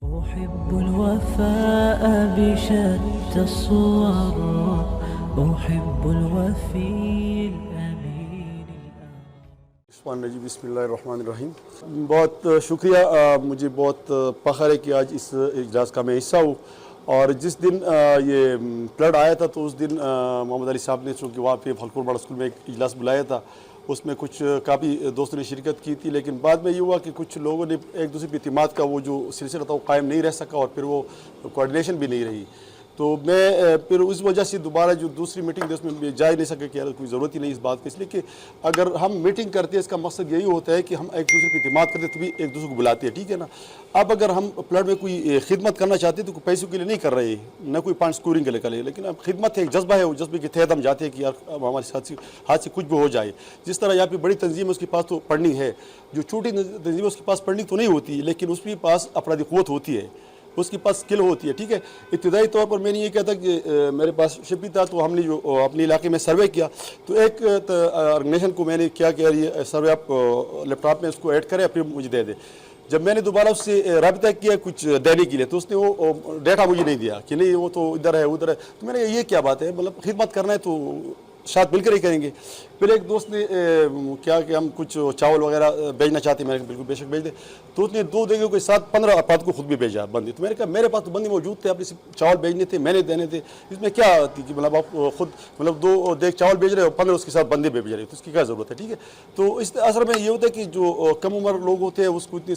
أحب الوفاء بشتى الصور أحب الوفي الأمين بسم اللہ الرحمن الرحیم۔ بہت شکریہ، مجھے بہت فخر ہے کہ آج اس اجلاس کا میں حصہ ہوں۔ اور جس دن یہ فلڈ آیا تھا تو اس دن محمد علی صاحب نے چونکہ وہاں پہ پھلکور باڑا اسکول میں ایک اجلاس بلایا تھا، اس میں کچھ کافی دوستوں نے شرکت کی تھی، لیکن بعد میں یہ ہوا کہ کچھ لوگوں نے ایک دوسرے پہ اعتماد کا وہ جو سلسلہ تھا وہ قائم نہیں رہ سکا، اور پھر وہ کوارڈینیشن بھی نہیں رہی۔ تو میں پھر اس وجہ سے دوبارہ جو دوسری میٹنگ تھی اس میں جا ہی نہیں سکا کہ یار کوئی ضرورت ہی نہیں اس بات کی، اس لیے کہ اگر ہم میٹنگ کرتے ہیں اس کا مقصد یہی ہوتا ہے کہ ہم ایک دوسرے پہ اعتماد کرتے تبھی ایک دوسرے کو بلاتے ہیں، ٹھیک ہے نا۔ اب اگر ہم فلڈ میں کوئی خدمت کرنا چاہتے ہیں تو کوئی پیسوں کے لیے نہیں کر رہے ہیں، نہ کوئی پوائنٹ اسکورنگ کے لیے کر رہے ہیں، لیکن اب خدمت ہے، ایک جذبہ ہے، وہ جذبے کے تحت ہم جاتے ہیں کہ یار اب ہمارے ہاتھ سے کچھ بھی ہو جائے۔ جس طرح یہاں پہ بڑی تنظیم ہے اس کے پاس تو پڑھنی ہے، جو چھوٹی تنظیم ہے اس کے پاس پڑھنی تو نہیں ہوتی، لیکن اس کے پاس افرادی قوت ہوتی ہے، اس کے پاس اسکل ہوتی ہے، ٹھیک ہے۔ ابتدائی طور پر میں نے یہ کہتا کہ میرے پاس شپی تھا تو ہم نے جو اپنے علاقے میں سروے کیا تو ایک آرگنیزیشن کو میں نے کیا کہ یار یہ سروے آپ لیپ ٹاپ میں اس کو ایڈ کریں پھر مجھے دے دیں۔ جب میں نے دوبارہ اس سے رابطہ کیا کچھ دینے کے لیے تو اس نے وہ ڈیٹا مجھے نہیں دیا کہ نہیں وہ تو ادھر ہے ادھر ہے، تو میں نے یہ کیا بات ہے، مطلب خدمت کرنا ہے تو ساتھ مل کر ہی کریں گے۔ پھر ایک دوست نے کیا کہ ہم کچھ چاول وغیرہ بھیجنا چاہتے ہیں، میں نے بالکل بے شک بھیج دے، تو اس نے 2 جگہوں کے ساتھ 15 افراد کو خود بھی بھیجا بندی۔ تو میں نے کہا میرے پاس تو بندی موجود تھے، اپنے چاول بھیجنے تھے، میں نے دینے تھے، اس میں کیا تھی کہ مطلب آپ خود مطلب 2 دیگ چاول بھیج رہے ہو، 15 اس کے ساتھ بندے بھی بھیج رہے ہو، تو اس کی کیا ضرورت ہے، ٹھیک ہے۔ تو اس اثر میں یہ ہوتا ہے کہ جو کم عمر لوگ ہوتے ہیں اس کو اتنی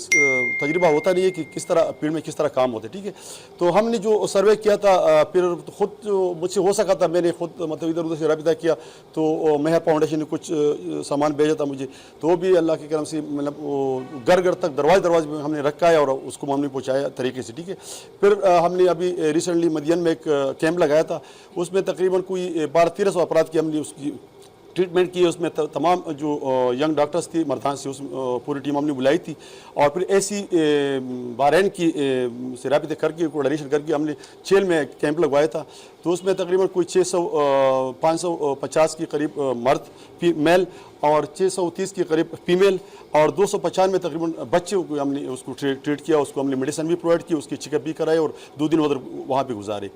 تجربہ ہوتا نہیں ہے کہ کس طرح پیڑ میں کس طرح کام ہوتے، ٹھیک ہے۔ تو ہم نے جو سروے کیا تھا پھر خود مجھ سے ہو سکا تھا، میں نے خود مطلب ادھر ادھر سے رابطہ کیا تو مہر فاؤنڈیشن نے کچھ سامان بھیجا تھا مجھے، تو وہ بھی اللہ کے کرم سے مطلب گھر گھر تک دروازے میں ہم نے رکھا ہے اور اس کو ہم نے پہنچایا طریقے سے، ٹھیک ہے۔ پھر ہم نے ابھی ریسنٹلی مدین میں ایک کیمپ لگایا تھا، اس میں تقریباً کوئی 1200-1300 افراد کی ہم نے اس کی ٹریٹمنٹ کی، اس میں تمام جو ینگ ڈاکٹرز تھی مردان سے، اس پوری ٹیم ہم نے بلائی تھی، اور پھر ایسی بحرین کی سے رابطے کر کے کوآرڈینیشن کر کے ہم نے چیل میں کیمپ لگوایا تھا، تو اس میں تقریباً کوئی 550 کے قریب مرد میل اور 630 کے قریب فیمیل اور 295 تقریباً بچے کو ہم نے اس کو ٹریٹ کیا، اس کو ہم نے میڈیسن بھی پرووائڈ کی، اس کی چیک اپ بھی کرائے اور 2 دن ادھر وہاں پہ گزارے۔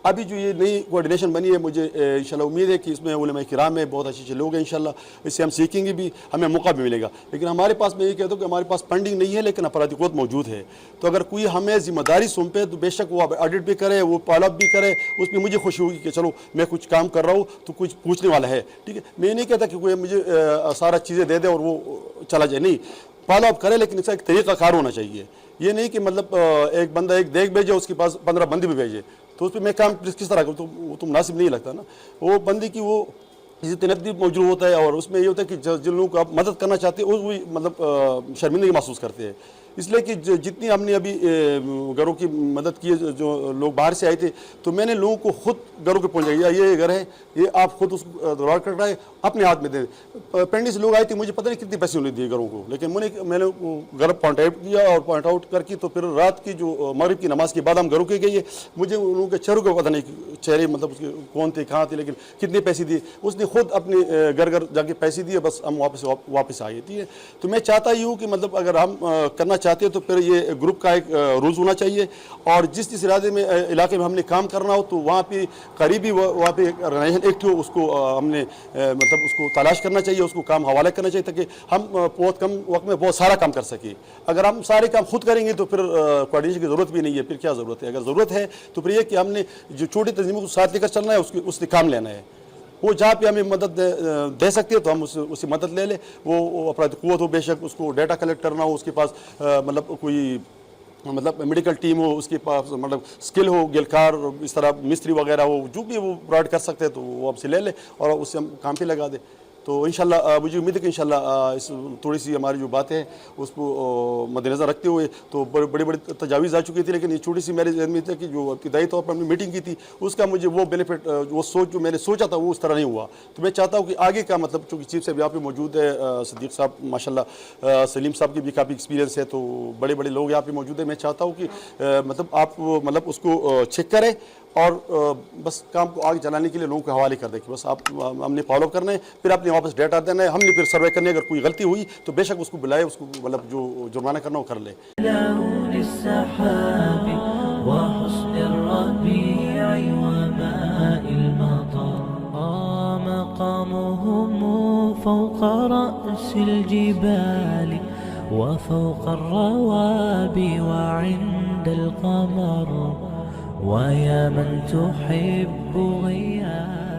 ابھی جو یہ نئی کوآرڈینیشن بنی ہے مجھے انشاءاللہ امید ہے کہ اس میں علماء کرام ہے، بہت اچھے لوگ ہیں، انشاءاللہ اس سے ہم سیکھیں گے بھی، ہمیں موقع بھی ملے گا۔ لیکن ہمارے پاس میں یہ کہتا ہوں کہ ہمارے پاس فنڈنگ نہیں ہے لیکن افرادی قوت موجود ہے، تو اگر کوئی ہمیں ذمہ داری سونپے تو بے شک وہ آڈٹ بھی کرے، وہ فالو اپ بھی کرے، اس میں مجھے خوشی ہوگی کہ چلو میں کچھ کام کر رہا ہوں تو کچھ پوچھنے والا ہے، ٹھیک ہے۔ میں نہیں کہتا کہ کوئی مجھے سارا چیزیں دے دے اور وہ چلا جائے، نہیں، فالو اپ کرے لیکن اس کا ایک طریقہ کار ہونا چاہیے، یہ نہیں کہ مطلب ایک بندہ ایک دیگ بھیجے اس کے پاس 15 بندے بھی بھیجے، تو اس پہ میں کام کس طرح کروں، تو وہ تو مناسب نہیں لگتا نا۔ وہ بندی کی وہ تنقید موجود ہوتا ہے، اور اس میں یہ ہوتا ہے کہ جن لوگوں کو آپ مدد کرنا چاہتے ہیں وہ مطلب شرمندگی محسوس کرتے ہیں، اس لیے کہ جتنی ہم نے ابھی گھروں کی مدد کی ہے، جو لوگ باہر سے آئے تھے تو میں نے لوگوں کو خود گھروں کے پہنچایا، یہ گھر ہے، یہ آپ خود اس کو دورہ کر رہا ہے، اپنے ہاتھ میں دیں۔ پنڈی سے لوگ آئے تھے، مجھے پتہ نہیں کتنے پیسے انہوں نے دیے گھروں کو، لیکن میں نے گھر پوائنٹ آؤٹ کیا، اور پوائنٹ آؤٹ کر کے تو پھر رات کی جو مغرب کی نماز کے بعد ہم گھروں کے گئے، مجھے ان لوگوں کے چہروں کا پتہ نہیں چہرے مطلب اس کے کون تھے کہاں تھے، لیکن کتنے پیسے دیے، اس نے خود اپنے گھر گھر جا کے پیسے دیے، بس ہم واپس آئے، ٹھیک ہے۔ تو میں چاہتا ہی ہوں کہ مطلب اگر ہم کرنا چاہتے ہیں تو پھر یہ گروپ کا ایک رولز ہونا چاہیے، اور جس ارادے میں علاقے میں ہم نے کام کرنا ہو تو وہاں پہ قریبی وہاں پہ آرگنائزیشن ایکٹ ہو، اس کو ہم نے مطلب اس کو تلاش کرنا چاہیے، اس کو کام حوالہ کرنا چاہیے تاکہ ہم بہت کم وقت میں بہت سارا کام کر سکیں۔ اگر ہم سارے کام خود کریں گے تو پھر کوآرڈینیشن کی ضرورت بھی نہیں ہے، پھر کیا ضرورت ہے؟ اگر ضرورت ہے تو پھر یہ کہ ہم نے جو چھوٹی تنظیموں کو ساتھ لے کر چلنا ہے، اس نے کام لینا ہے، وہ جہاں پہ ہمیں مدد دے سکتے ہیں تو ہم اس سے مدد لے لیں، وہ افراد قوت ہو، بے شک اس کو ڈیٹا کلیکٹ کرنا ہو، اس کے پاس مطلب کوئی مطلب میڈیکل ٹیم ہو، اس کے پاس مطلب اسکل ہو، گلکار اس طرح مستری وغیرہ ہو، جو بھی وہ پرووائڈ کر سکتے ہیں تو وہ ہم سے لے لیں اور اس سے ہم کام پہ لگا دیں۔ تو انشاءاللہ مجھے امید ہے کہ انشاءاللہ اس تھوڑی سی ہماری جو باتیں ہیں اس کو مد نظر رکھتے ہوئے، تو بڑی تجاویز آ چکی تھی، لیکن یہ چھوٹی سی میرے ذہن میں تھی کہ جو ابتدائی طور پر ہم نے میٹنگ کی تھی اس کا مجھے وہ بینیفٹ، وہ سوچ جو میں نے سوچا تھا وہ اس طرح نہیں ہوا، تو میں چاہتا ہوں کہ آگے کا مطلب چونکہ چیف صاحب یہاں پہ موجود ہے، صدیق صاحب ماشاءاللہ، سلیم صاحب کی بھی کافی ایکسپیرینس ہے، تو بڑے لوگ یہاں پہ موجود ہیں، میں چاہتا ہوں کہ مطلب آپ مطلب اس کو چیک کریں اور بس کام کو آگے چلانے کے لیے لوگوں کے حوالے کر دیں کہ بس آپ ہم نے فالو کرنا ہے، پھر آپ نے واپس ڈیٹا دینا ہے، ہم نے پھر سروے کرنے، اگر کوئی غلطی ہوئی تو بے شک اس کو بلائے، اس کو مطلب جو جرمانہ کرنا وہ کر لے۔ فوق رأس الجبال وفوق الروابي وعند القمر. ويا من تحب غياب